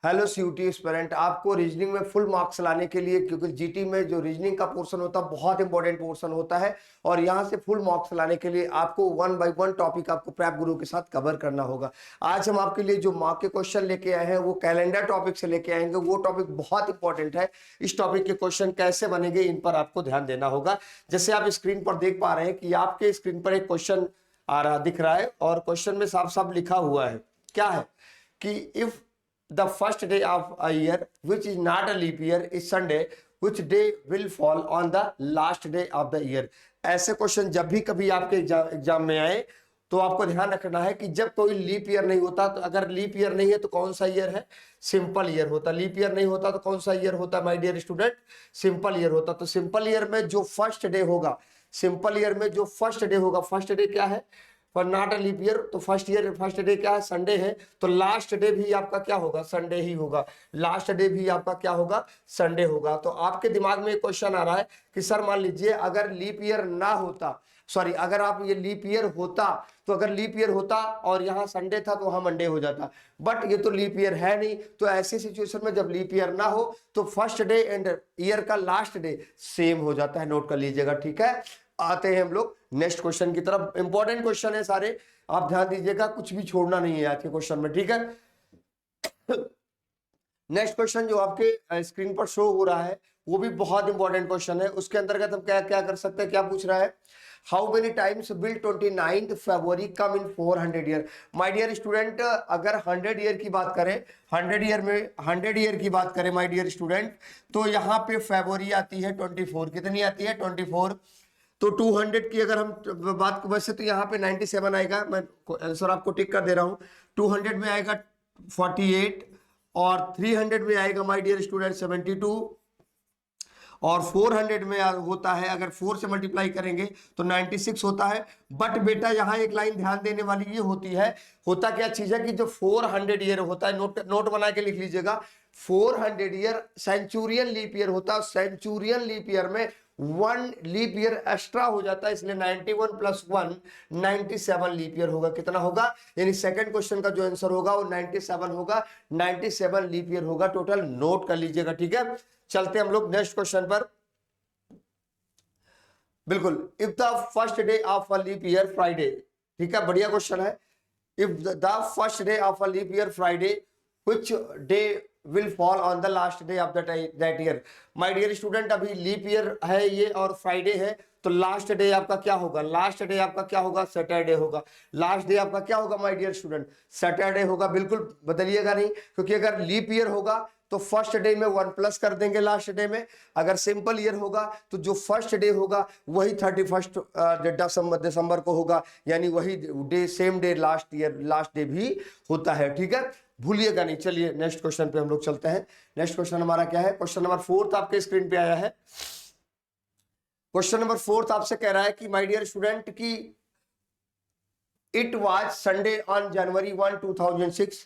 Hello CUT aspirant, आपको reasoning में full marks लाने के लिए, क्योंकि जीटी में जो रीजनिंग का पोर्शन होता है बहुत इंपॉर्टेंट पोर्शन होता है और यहाँ से फुल मार्क्स लाने के लिए आपको 1 बाय 1 टॉपिक आपको प्रैप गुरु के साथ कवर करना होगा। आज हम आपके लिए जो मार्क के क्वेश्चन लेके आए हैं वो कैलेंडर टॉपिक से लेके आएंगे। वो टॉपिक बहुत इंपॉर्टेंट है। इस टॉपिक के क्वेश्चन कैसे बनेंगे इन पर आपको ध्यान देना होगा। जैसे आप स्क्रीन पर देख पा रहे हैं कि आपके स्क्रीन पर एक क्वेश्चन आ रहा दिख रहा है और क्वेश्चन में साफ साफ लिखा हुआ है, क्या है कि if the first day of a year which is not a leap year is Sunday, which day will fall on the last day of the year। ऐसे क्वेश्चन जब भी कभी आपके एग्जाम में आए तो आपको ध्यान रखना है कि जब कोई लीप ईयर नहीं होता, तो अगर लीप ईयर नहीं है तो कौन सा ईयर है? सिंपल ईयर होता। लीप ईयर नहीं होता तो कौन सा ईयर होता my dear student? Simple year होता। तो सिंपल ईयर में जो फर्स्ट डे होगा, सिंपल ईयर में जो फर्स्ट डे होगा, फर्स्ट डे क्या है? पर नॉट अ लीप ईयर, तो फर्स्ट डे क्या है? संडे है। तो लास्ट डे भी आपका क्या होगा? संडे ही होगा। लास्ट डे भी आपका क्या होगा? संडे होगा। तो आपके दिमाग में एक क्वेश्चन आ रहा है कि सर मान लीजिए अगर लीप ईयर ना होता, सॉरी अगर आप ये लीप ईयर होता, तो अगर लीप ईयर होता और यहाँ संडे था तो वहां मंडे हो जाता, बट ये तो लीप ईयर है नहीं। तो ऐसी सिचुएशन में जब लीप ईयर ना हो तो फर्स्ट डे एंड ईयर का लास्ट डे सेम हो जाता है। नोट कर लीजिएगा, ठीक है। आते हैं हम लोग नेक्स्ट क्वेश्चन की तरफ। इंपॉर्टेंट क्वेश्चन है सारे, आप ध्यान दीजिएगा, कुछ भी छोड़ना नहीं है आज के क्वेश्चन में, ठीक है। नेक्स्ट क्वेश्चन जो आपके स्क्रीन पर शो हो रहा है वो भी बहुत इंपॉर्टेंट क्वेश्चन है। उसके अंतर्गत हम क्या क्या कर सकते हैं, क्या पूछ रहा है? How many times will 29 February come in 400 year? My dear student, अगर 100 ईयर की बात करें, 100 ईयर की बात करें माय डियर स्टूडेंट, तो यहाँ पे फरवरी आती है 24। कितनी आती है? 24। तो 200 की अगर हम बात, वैसे तो यहाँ पे 97 आएगा, मैं आंसर आपको टिक कर दे रहा हूँ। 200 में आएगा 48 और 300 में आएगा माय डियर स्टूडेंट 72 और 400 में होता है, अगर 4 से मल्टीप्लाई करेंगे तो 96 होता है। बट बेटा यहाँ एक लाइन ध्यान देने वाली ये होती है, होता क्या चीज है कि जो 400 ईयर होता है, नोट बना के लिख लीजिएगा, 400 ईयर सेंचुरियन लीप ईयर होता है। सेंचुरियन लीप ईयर में 1 लीप ईयर एक्स्ट्रा हो जाता है, इसलिए 91 + 1 97 लीप ईयर होगा। कितना होगा? यानी सेकंड क्वेश्चन का जो आंसर होगा वो 97 होगा। 97 लीप ईयर होगा टोटल। नोट कर लीजिएगा, ठीक है। चलते हम लोग नेक्स्ट क्वेश्चन पर। बिल्कुल, if the first day of a leap year Friday, ठीक है, बढ़िया क्वेश्चन है। If the first day of a leap year Friday which day will fall on the last day of that year? My dear student, अभी leap year है ये और Friday है, तो लास्ट डे आपका क्या होगा? लास्ट डे आपका क्या होगा? सैटरडे होगा। लास्ट डे आपका क्या होगा माय डियर स्टूडेंट? सैटरडे होगा। बिल्कुल बदलिएगा नहीं, क्योंकि अगर लीप ईयर होगा तो फर्स्ट डे में 1 प्लस कर देंगे लास्ट डे में। अगर सिंपल ईयर होगा तो जो फर्स्ट डे होगा वही 31 दिसंबर को होगा, यानी वही day, same day last year last day भी होता है, ठीक है, भूलिएगा नहीं। चलिए नेक्स्ट क्वेश्चन पे हम लोग चलते हैं। नेक्स्ट क्वेश्चन हमारा क्या है? क्वेश्चन नंबर 4 आपके स्क्रीन पे आया है। क्वेश्चन नंबर 4 आपसे कह रहा है कि माय डियर स्टूडेंट की it was Sunday on January 1 2006,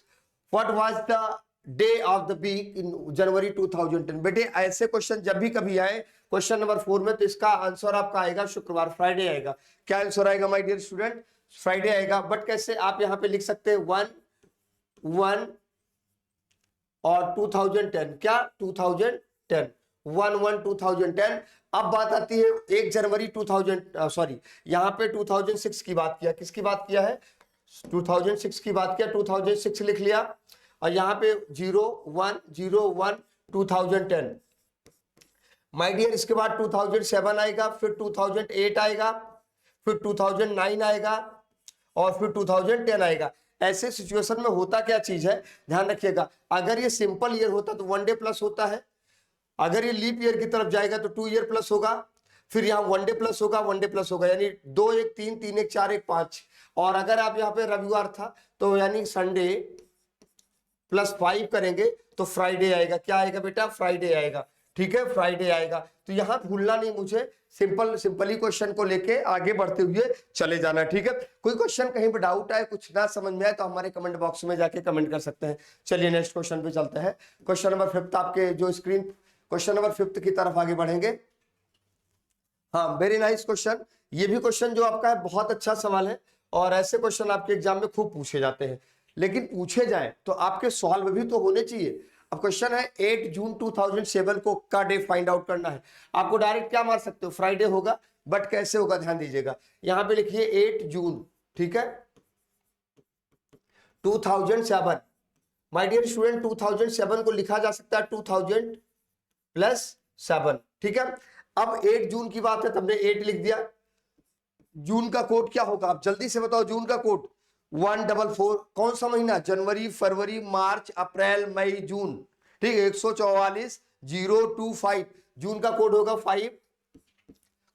what was the day of the week in January 2010? बेटे ऐसे क्वेश्चन जब भी कभी आए क्वेश्चन नंबर 4 में, तो इसका आंसर आपका आएगा शुक्रवार, फ्राइडे आएगा। क्या आंसर आएगा माय डियर स्टूडेंट? फ्राइडे आएगा। बट कैसे? आप यहां पे लिख सकते हैं 1 और 2010, क्या 2010, 1 2010। अब बात आती है 1 जनवरी 2000, सॉरी यहाँ पे 2006 की बात किया। किसकी बात किया है? 2006 की बात किया, 2006 लिख लिया और यहाँ पे 0101 2010 माय डियर। इसके बाद 2007 आएगा, फिर 2008 आएगा, फिर 2009 आएगा और फिर 2010 आएगा। ऐसे सिचुएशन में होता क्या चीज है, ध्यान रखिएगा। अगर ये सिंपल ईयर होता तो 1 डे प्लस होता है, अगर ये लीप ईयर की तरफ जाएगा तो 2 ईयर प्लस होगा, फिर यहाँ 1 डे प्लस होगा, 1 डे प्लस होगा, यानी 2 1 3 3 1 4 1 5। और अगर आप यहाँ पे रविवार था तो यानी संडे +5 करेंगे तो फ्राइडे आएगा। क्या आएगा बेटा? फ्राइडे आएगा, ठीक है, फ्राइडे आएगा। तो यहां भूलना नहीं मुझे, सिंपली क्वेश्चन को लेके आगे बढ़ते हुए चले जाना, ठीक है। कोई क्वेश्चन कहीं पे डाउट आए, कुछ ना समझ में आए तो हमारे कमेंट बॉक्स में जाके कमेंट कर सकते हैं। चलिए नेक्स्ट क्वेश्चन पे चलते हैं। क्वेश्चन नंबर 5 आपके जो स्क्रीन, क्वेश्चन नंबर 5 की तरफ आगे बढ़ेंगे। हाँ, वेरी नाइस क्वेश्चन। ये भी क्वेश्चन जो आपका है बहुत अच्छा सवाल है और ऐसे क्वेश्चन आपके एग्जाम में खूब पूछे जाते हैं। लेकिन पूछे जाए तो आपके सॉल्व भी तो होने चाहिए। अब क्वेश्चन है 8 जून 2007 को का डे फाइंड आउट करना है। आपको डायरेक्ट क्या मार सकते हो, फ्राइडे होगा, बट कैसे होगा ध्यान दीजिएगा। यहां पे लिखिए 8 जून, ठीक है, 2007। माय डियर स्टूडेंट 2007 को लिखा जा सकता है 2000 प्लस 7, ठीक है। अब 8 जून की बात है तो हमने 8 लिख दिया। जून का कोड क्या होगा, आप जल्दी से बताओ। जून का कोड 144। कौन सा महीना, जनवरी, फरवरी, मार्च, अप्रैल, मई, जून, ठीक है, 144 025। जून का कोड होगा 5।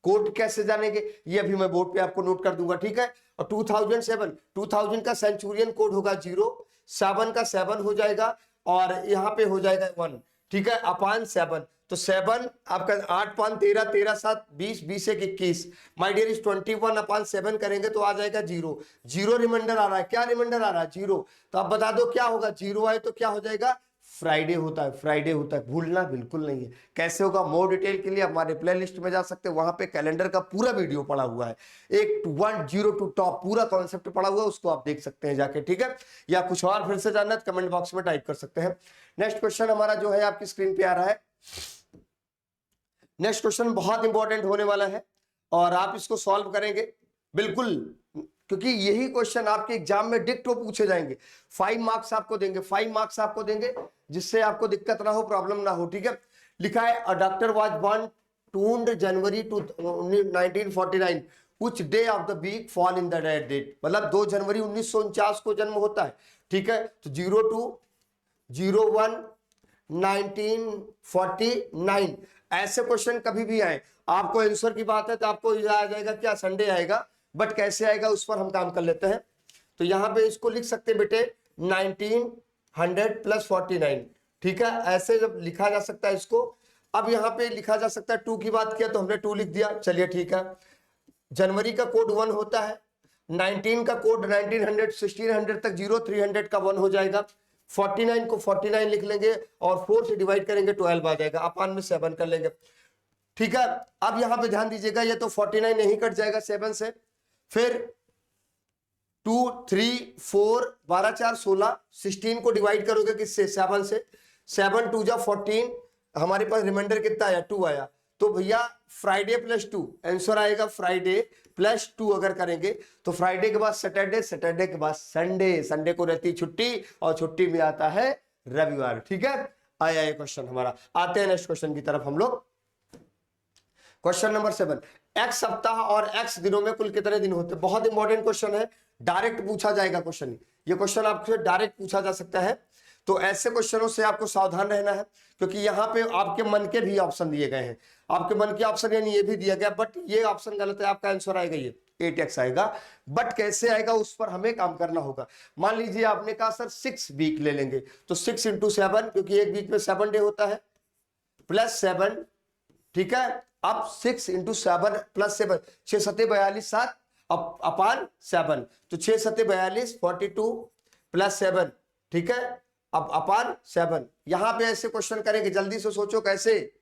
कोड कैसे जानेंगे, ये अभी मैं बोर्ड पे आपको नोट कर दूंगा, ठीक है। और 2007, 2000 का सेंचुरियन कोड होगा 0, 7 का 7 हो जाएगा, और यहाँ पे हो जाएगा 1, ठीक है, अपान 7। तो 7 आपका 8 5 13 13 7 20 20 1 21। माय डियर इज 21 अपान 7 करेंगे तो आ जाएगा 0। 0 रिमाइंडर आ रहा है, क्या रिमाइंडर आ रहा है, 0। तो आप बता दो क्या होगा, 0 आए तो क्या हो जाएगा, फ्राइडे होता है, फ्राइडे होता है, भूलना बिल्कुल नहीं है। कैसे होगा, मोर डिटेल के लिए हमारे प्ले लिस्ट में जा सकते हैं, वहां पे कैलेंडर का पूरा वीडियो पड़ा हुआ है, एक 1 टू टॉप पूरा कॉन्सेप्ट पड़ा हुआ है, उसको आप देख सकते हैं जाके, ठीक है। या कुछ और फिर से जानना है कमेंट बॉक्स में टाइप कर सकते हैं। नेक्स्ट क्वेश्चन हमारा जो है आपकी स्क्रीन पे आ रहा है। नेक्स्ट क्वेश्चन बहुत इंपॉर्टेंट होने वाला है और आप इसको सॉल्व करेंगे बिल्कुल, क्योंकि यही क्वेश्चन आपके एग्जाम में डिक्टो पूछे जाएंगे। 5 मार्क्स आपको देंगे, 5 मार्क्स आपको देंगे, जिससे आपको दिक्कत ना हो, प्रॉब्लम ना हो, ठीक है। लिखा है अ डॉक्टर वाज बॉर्न टून्ड January 1949, which day of the week fall in the date, मतलब 2 जनवरी 1949 को जन्म होता है, ठीक है। तो 02 01 1949 ऐसे क्वेश्चन कभी भी आए, आपको आंसर की बात है तो आपको आ जाएगा क्या, संडे आएगा, बट कैसे आएगा उस पर हम काम कर लेते हैं। तो यहां पे इसको लिख सकते हैं बेटे 1900 प्लस 49, ठीक है, ऐसे जब लिखा जा सकता है इसको। अब यहां पे लिखा जा सकता है 2 की बात किया तो हमने 2 लिख दिया, चलिए ठीक है। जनवरी का कोड 1 होता है, 19 का कोड 1900 1600 तक 0 300 का 1 हो जाएगा, 49 को 49 लिख लेंगे और 4 से डिवाइड करेंगे 12 आ जाएगा, अपान में 7 कर लेंगे, ठीक है। अब यहां पे ध्यान दीजिएगा, ये तो 49 नहीं कट जाएगा 7 से, फिर 2 3 4 12 4 16, 16 को डिवाइड करोगे किससे, 7 से, 7 2 जा 14, हमारे पास रिमाइंडर कितना आया, 2 आया। तो भैया फ्राइडे प्लस 2 आंसर आएगा, फ्राइडे प्लस 2 अगर करेंगे तो फ्राइडे के बाद सैटरडे, सैटरडे के बाद संडे, संडे को रहती छुट्टी और छुट्टी में आता है रविवार, ठीक है। आया ये क्वेश्चन हमारा। आते हैं नेक्स्ट क्वेश्चन की तरफ हम लोग। क्वेश्चन नंबर 7, एक्स सप्ताह और एक्स दिनों में कुल कितने दिन होते हैं। बहुत इंपॉर्टेंट क्वेश्चन है, डायरेक्ट पूछा जाएगा क्वेश्चन, ये क्वेश्चन आपसे डायरेक्ट पूछा जा सकता है। तो ऐसे क्वेश्चनों से आपको सावधान रहना है, क्योंकि यहाँ पे आपके मन के भी ऑप्शन दिए गए हैं, आपके मन के ऑप्शन यानी ये भी दिया गया, बट ये ऑप्शन गलत है, आपका आंसर आएगा ये 8x आएगा, बट कैसे आएगा उस पर हमें काम करना होगा। मान लीजिए आपने कहा सर 6 वीक ले लेंगे, तो 6 × 7, क्योंकि एक वीक में 7 डे होता है, प्लस 7, ठीक है। अब 6 × 7 प्लस 7, 6 7 42 7 अपान 7, तो 6 7 42 42 प्लस 7, ठीक है, अब अपान 7। यहां पे ऐसे क्वेश्चन करेंगे, जल्दी से सोचो कैसे,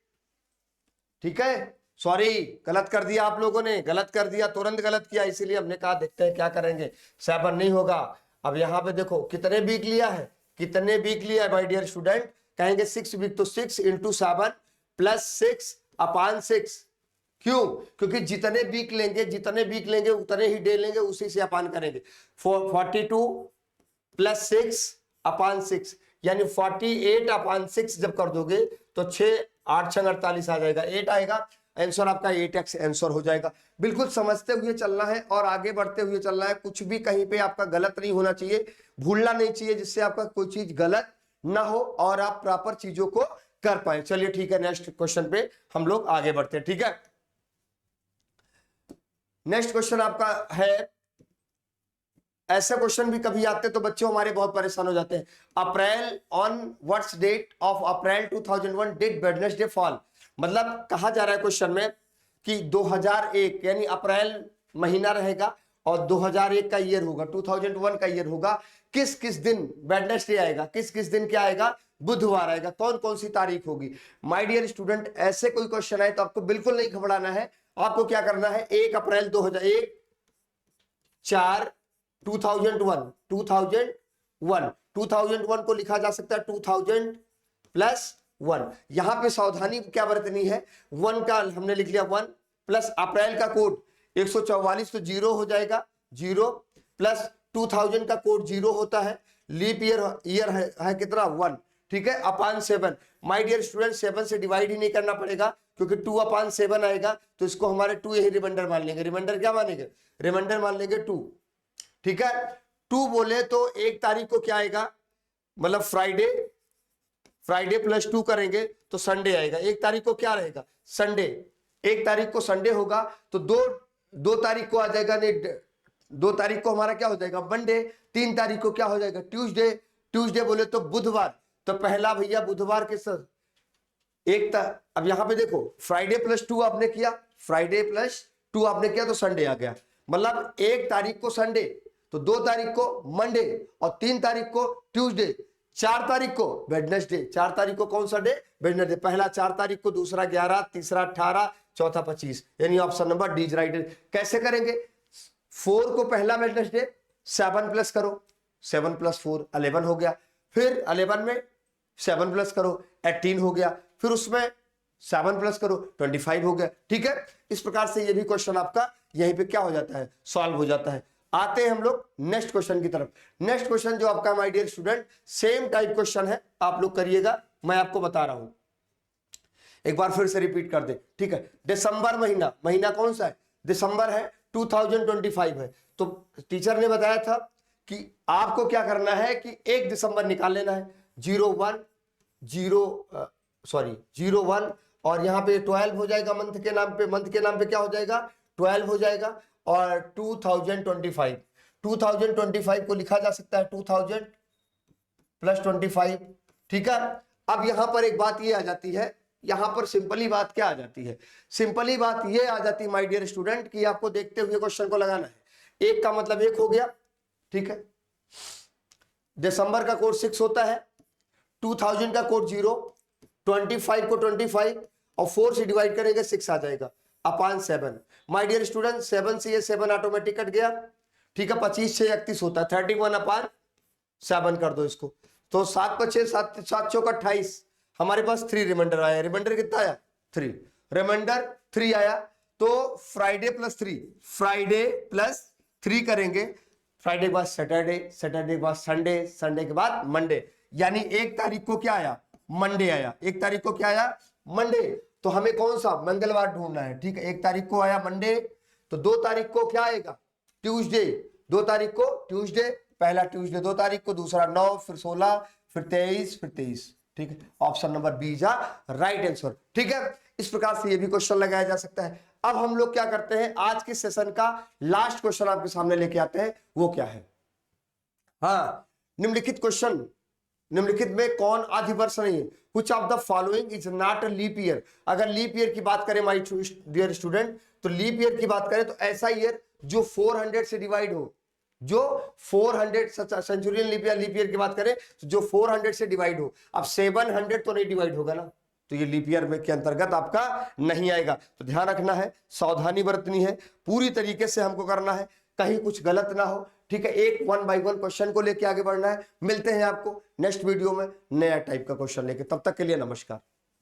ठीक है। सॉरी गलत कर दिया आप लोगों ने, गलत कर दिया, तुरंत गलत किया, इसीलिए हमने कहा देखते हैं क्या करेंगे। 7 नहीं होगा। अब यहां पे देखो कितने वीक लिया है, कितने वीक लिया है माय डियर स्टूडेंट, कहेंगे 6 वीक, तो 6 × 7 प्लस 6 अपान 6। क्यों, क्योंकि जितने वीक लेंगे, जितने वीक लेंगे उतने ही डे लेंगे, उसी से अपान करेंगे। 42 प्लस 6 अपान 6, यानी 48 अपान 6 जब कर दोगे तो 6 8 6 48 आ जाएगा, 8 आएगा, आंसर आपका 8x आंसर हो जाएगा। बिल्कुल समझते हुए चलना है और आगे बढ़ते हुए चलना है, कुछ भी कहीं पे आपका गलत नहीं होना चाहिए, भूलना नहीं चाहिए, जिससे आपका कोई चीज गलत ना हो और आप प्रॉपर चीजों को कर पाए। चलिए ठीक है, नेक्स्ट क्वेश्चन पे हम लोग आगे बढ़ते हैं, ठीक है। नेक्स्ट क्वेश्चन आपका है, ऐसे क्वेश्चन भी कभी आते तो बच्चों हमारे बहुत परेशान हो जाते हैं। April on what's date of April 2001 did Wednesday fall, मतलब कहा जा रहा है क्वेश्चन में कि 2001 यानी अप्रैल महीना रहेगा और 2001 का ईयर होगा, 2001 का ईयर होगा, किस किस दिन वेडनेसडे आएगा, किस किस दिन क्या आएगा, बुधवार आएगा, कौन कौन सी तारीख होगी। माय डियर स्टूडेंट, ऐसे कोई क्वेश्चन आए तो आपको बिल्कुल नहीं घबराना है, आपको क्या करना है, 1 अप्रैल 2001 4 2001 1, 2001 को लिखा जा सकता है 2000 प्लस 1। यहां पे सावधानी क्या बरतनी है, 1 का हमने लिख लिया 1 प्लस अप्रैल का कोड 144 तो 0 हो जाएगा 0 प्लस 2000 का कोड 0 होता है, लीप ईयर है कितना 1, ठीक है, अपान 7। माय डियर स्टूडेंट 7 से डिवाइड ही नहीं करना पड़ेगा क्योंकि 2/7 आएगा तो इसको हमारे 2 यही रिमाइंडर मान लेंगे। रिमाइंडर क्या मानेंगे, रिमाइंडर मान लेंगे 2, ठीक है। 2 बोले तो 1 तारीख को क्या आएगा, मतलब फ्राइडे प्लस 2 करेंगे तो संडे आएगा। 1 तारीख को क्या रहेगा, संडे, 1 तारीख को संडे होगा तो 2 तारीख को आ जाएगा, नहीं 2 तारीख को हमारा क्या हो जाएगा मंडे, 3 तारीख को क्या हो जाएगा ट्यूसडे बोले तो बुधवार, तो पहला भैया बुधवार के साथ अब यहां पे देखो फ्राइडे प्लस 2 आपने किया, फ्राइडे प्लस 2 आपने किया तो संडे आ गया, मतलब 1 तारीख को संडे तो 2 तारीख को मंडे और 3 तारीख को ट्यूसडे, 4 तारीख को वेडनेसडे। 4 तारीख को कौन सा डे, वेडनेसडे। पहला 4 तारीख को, दूसरा 11, तीसरा 18, चौथा 25, यानी option number D is right. कैसे करेंगे, 4 को पहला वेडनेसडे 7 प्लस करो, 7 प्लस 4 11 हो गया, फिर 11 में 7 प्लस करो 18 हो गया, फिर उसमें 7 प्लस करो 25 हो गया, ठीक है। इस प्रकार से ये भी क्वेश्चन आपका यहीं पे क्या हो जाता है, सॉल्व हो जाता है। आते हैं हम लोग नेक्स्ट क्वेश्चन की तरफ। नेक्स्ट क्वेश्चन जो आपका my dear student same type question है, आप लोग करिएगा, मैं आपको बता रहा हूं, एक बार फिर से रिपीट कर दे, ठीक है। दिसंबर महीना कौन सा है, दिसंबर है, 2025 है। तो टीचर ने बताया था कि आपको क्या करना है कि 1 दिसंबर निकाल लेना है, 01 और यहाँ पे 12 हो जाएगा, मंथ के नाम पे क्या हो जाएगा 12 हो जाएगा, और 2025 को लिखा जा सकता है 2000 प्लस 25, ठीक है। अब यहां पर एक बात ये आ जाती है, यहां पर सिंपली बात क्या आ जाती है, सिंपली बात ये आ जाती है माय डियर स्टूडेंट कि आपको देखते हुए क्वेश्चन को लगाना है। 1 का मतलब 1 हो गया, ठीक है। दिसंबर का कोड 6 होता है, 2000 का कोड 0, 25 को 25 और 4 से डिवाइड करेंगे 6 आ जाएगा अपान 7। माय डियर स्टूडेंट 7 से ये 7 ऑटोमेटिक कट गया, ठीक है। 25 से 31 होता है, 31 अपान 7 कर दो इसको, तो 7 × 6 7 चौक 28, हमारे पास 3 रिमाइंडर आया। रिमाइंडर कितना आया 3, रिमाइंडर 3 आया, तो फ्राइडे प्लस 3 करेंगे, फ्राइडे के बाद सैटरडे, सैटरडे के बाद संडे, संडे के बाद मंडे, यानी 1 तारीख को क्या आया मंडे आया, 1 तारीख को क्या आया मंडे, तो हमें कौन सा मंगलवार ढूंढना है, ठीक है। 1 तारीख को आया मंडे, तो 2 तारीख को क्या आएगा ट्यूसडे, 2 तारीख को ट्यूसडे, पहला ट्यूसडे 2 तारीख को, दूसरा 9, फिर 16, फिर 23, ठीक है। Option number B is right answer, ठीक है। इस प्रकार से ये भी क्वेश्चन लगाया जा सकता है। अब हम लोग क्या करते हैं, आज के सेशन का लास्ट क्वेश्चन आपके सामने लेके आते हैं, वो क्या है, हाँ, निम्नलिखित क्वेश्चन, निम्नलिखित में कौन आदि वर्ष नहीं है, कुछ of the following is not a leap year. अगर लीप ईयर की बात करें माय डियर स्टूडेंट, तो लीप ईयर की बात करें तो ऐसा ईयर जो 400 से डिवाइड हो, जो 400 सेंचुरियन लीप ईयर की बात करें तो जो 400 से डिवाइड हो। अब 700 तो नहीं डिवाइड होगा ना, तो ये लीप ईयर में के अंतर्गत आपका नहीं आएगा। तो ध्यान रखना है, सावधानी बरतनी है, पूरी तरीके से हमको करना है, कहीं कुछ गलत ना हो, ठीक है। एक 1 बाय 1 क्वेश्चन को लेके आगे बढ़ना है। मिलते हैं आपको नेक्स्ट वीडियो में नया टाइप का क्वेश्चन लेके, तब तक के लिए नमस्कार।